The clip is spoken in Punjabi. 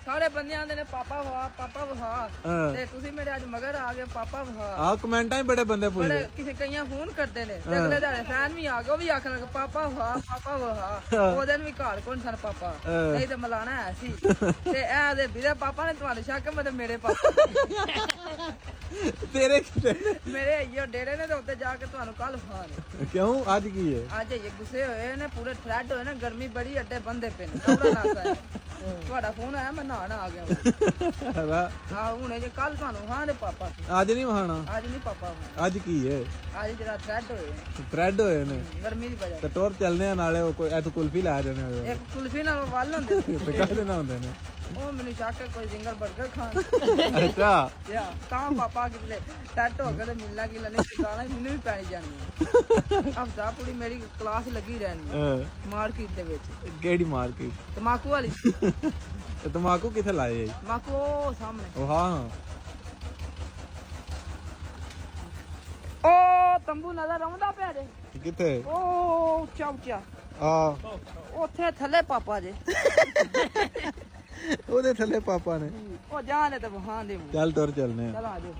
ਸਾਰੇ ਬੰਦੇ ਆਂਦੇ ਨੇ ਪਾਪਾ ਵਹਾ ਤੇ ਤੁਸੀਂ ਮੇਰੇ ਅੱਜ ਮਗਰ ਆ ਗਏ ਪਾਪਾ ਵਹਾ। ਆਹ ਕਮੈਂਟਾਂ ਹੀ ਬੜੇ ਬੰਦੇ ਪੁੱਛਦੇ। ਬੜੇ ਕਿਸੇ ਕਈਆਂ ਫੋਨ ਕਰਦੇ ਨੇ ਤੇ ਅਗਲੇ ਦਿਹਾੜੇ ਫੈਨ ਵੀ ਆ ਗਏ, ਉਹ ਵੀ ਆਖਣ ਲੱਗੇ ਪਾਪਾ ਵਹਾ। ਉਹ ਦਿਨ ਵੀ ਘਰ ਕੋਣ ਸਨ ਪਾਪਾ, ਨਹੀਂ ਤੇ ਮਲਾਣਾ ਹੈ ਸੀ। ਤੇ ਇਹ ਦੇ ਵੀਰੇ ਪਾਪਾ ਨੇ ਤੁਹਾਨੂੰ ਸ਼ੱਕ ਮਤਲਬ ਮੇਰੇ ਪਾਪਾ ਤੇਰੇ ਕਿਤੇ ਮੇਰੇ ਆਈਓ ਡੇਰੇ ਨੇ ਤੇ ਉੱਤੇ ਜਾ ਕੇ ਤੁਹਾਨੂੰ ਕੱਲ ਫਾਨ। ਕਿਉਂ ਅੱਜ ਕੀ ਹੈ? ਅੱਜ ਇਹ ਗੁੱਸੇ ਹੋਏ ਨੇ ਪੂਰੇ ਥਰੈਡ ਹੋਏ ਨੇ, ਗਰਮੀ ਬੜੀ ਅੱਡੇ ਬੰਦੇ ਪਏ ਨੇ, ਕਪੜਾ ਨਾਸਾ ਹੈ। ਤੁਹਾਡਾ ਫੋਨ ਆਇਆ ਮੈਂ ਨਹਾਣ ਆ ਗਿਆ। ਹਾਂ ਹੁਣ ਜੇ ਕੱਲ ਤੁਹਾਨੂੰ ਹਾਂ ਦੇ ਪਾਪਾ ਅੱਜ ਨਹੀਂ ਵਹਾਣਾ? ਅੱਜ ਨਹੀਂ ਪਾਪਾ, ਅੱਜ ਕੀ ਹੈ? ਅੱਜ ਜਿਹੜਾ ਥਰੈਡ ਹੋਏ ਥ੍ਰੈਡ ਹੋਏ ਨੇ ਗਰਮੀ ਦੀ ਵਜ੍ਹਾ ਤੇ ਟੋਰ ਚੱਲਨੇ ਆ ਨਾਲੇ ਉਹ ਕੋਈ ਐ ਤੂੰ ਕੁਲਫੀ ਲੈ ਜਾਣੇ ਹੋਏ ਇੱਕ ਕੁਲਫੀ ਨਾਲ ਵੱਲ ਹੁੰਦੇ ਤੇ ਕਾਹਦੇ ਨਾਲ ਹੁੰਦੇ ਨੇ? ਉਹ ਮੈਨੂੰ ਸ਼ੱਕ ਹੈ ਕੋਈ ਸਿੰਗਲ 버ਗਰ ਖਾਣ ਅੱਛਾ ਯਾ ਤਾਂ ਪਾਪਾ ਕਿਤੇ ਟੱਟ ਹੋ ਕੇ ਤੇ ਮਿਲਣਾ ਕੀ ਲੈਣੇ ਸਿਕਾਣਾ ਮੈਨੂੰ ਵੀ ਪੈਣੀ ਜਾਣੀ ਹੈ। ਹਫਤਾ ਪੂਰੀ ਮੇਰੀ ਕਲਾਸ ਲੱਗੀ ਰਹਿਣੀ ਹੈ ਮਾਰਕੀਟ ਦੇ ਵਿੱਚ। ਕਿਹੜੀ ਮਾਰਕੀਟ? ਤਮਾਕੂ ਵਾਲੀ। ਤੇ ਤਮਾਕੂ ਕਿੱਥੇ ਲਾਏ? ਤਮਾਕੂ ਉਹ ਸਾਹਮਣੇ। ਉਹ ਹਾਂ ਉਹ ਤੰਬੂ ਨਜ਼ਰ ਆਉਂਦਾ ਪਿਆ ਜੇ? ਕਿੱਥੇ? ਉਹ ਉੱਚਾ ਉੱਚਾ ਆ ਉੱਥੇ ਥੱਲੇ ਪਾਪਾ ਜੇ। ਉਹਦੇ ਥੱਲੇ ਪਾਪਾ ਨੇ। ਉਹ ਜਾਣੇ ਤੇ ਵਹਾਂ ਦੇ। ਚੱਲ ਤੁਰ ਚੱਲਨੇ ਆ। ਚਲ ਆ ਜਾਓ।